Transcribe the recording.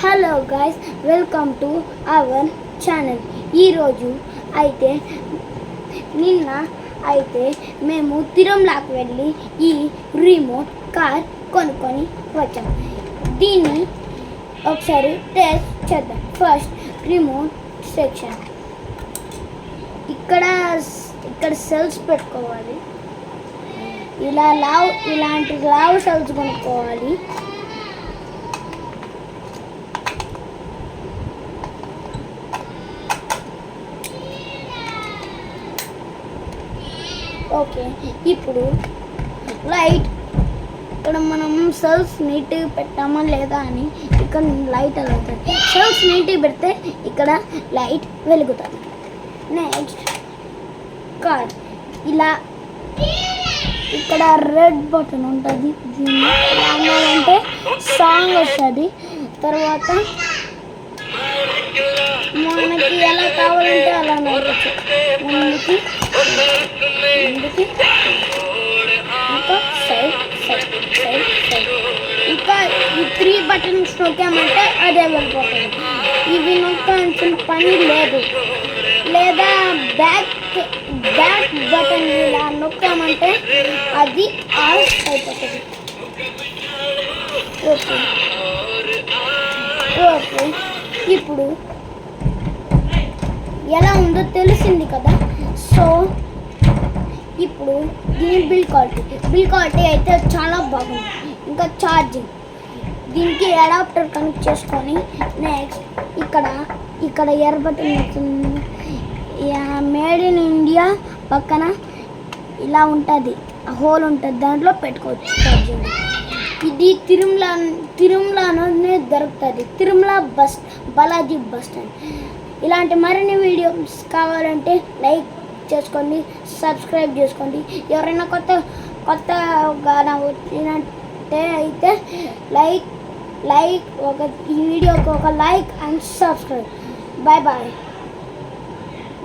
Hello guys, welcome to our channel. ఈరోజు అయితే మేము తిరుమలకి వెళ్ళి ఈ రిమోట్ కార్ కొనుక్కొని వచ్చాం. దీన్ని ఒకసారి టెస్ట్ చేద్దాం. First remote section. ఇక్కడ సెల్స్ పెట్టుకోవాలి. ఇలాంటి లావ్ సెల్స్ కొనుక్కోవాలి. ఓకే, ఇప్పుడు లైట్ ఇక్కడ మనం సెల్స్ నీట్గా పెట్టామా లేదా అని ఇక్కడ లైట్ వెలుగుతుంది. సెల్స్ నీట్గా పెడితే ఇక్కడ లైట్ వెలుగుతుంది. నెక్స్ట్ కార్ ఇలా ఇక్కడ రెడ్ బటన్ ఉంటుంది. దీన్ని అంటే సాంగ్ వస్తుంది. తర్వాత మనకి ఎలా కావాలంటే అలా నడవచ్చు. ముందుకి ఇంకా సైడ్ సైడ్ సైడ్ సైడ్. ఇంకా ఈ 3 బటన్స్ నొక్కామంటే అదే వెళ్ళిపోతుంది. ఇవి నొక్కాల్సిన పని లేదు. లేదా బ్యాక్ బటన్ ఇలా నొక్కామంటే అది ఆఫ్ అయిపోతుంది. ఓకే ఓకే ఇప్పుడు ఎలా ఉందో తెలిసింది కదా. సో ఇప్పుడు దీని బిల్ క్వాలిటీ అయితే చాలా బాగుంది. ఇంకా ఛార్జింగ్, దీనికి అడాప్టర్ కనెక్ట్ చేసుకొని నెక్స్ట్ ఇక్కడ ఎయిర్ బటన్ వస్తుంది. మేడ్ ఇన్ ఇండియా పక్కన ఇలా ఉంటుంది, హోల్ ఉంటుంది, దాంట్లో పెట్టుకోవచ్చు ఛార్జింగ్. ఇది తిరుమలలోనే దొరుకుతుంది. Tirumala Balaji bus stand. ఇలాంటి మరిన్ని వీడియోస్ కావాలంటే లైక్ చేసుకోండి, సబ్స్క్రైబ్ చేసుకోండి. ఎవరైనా కొత్తగా వచ్చినట్టే అయితే ఈ వీడియోకి ఒక like and subscribe. Bye bye.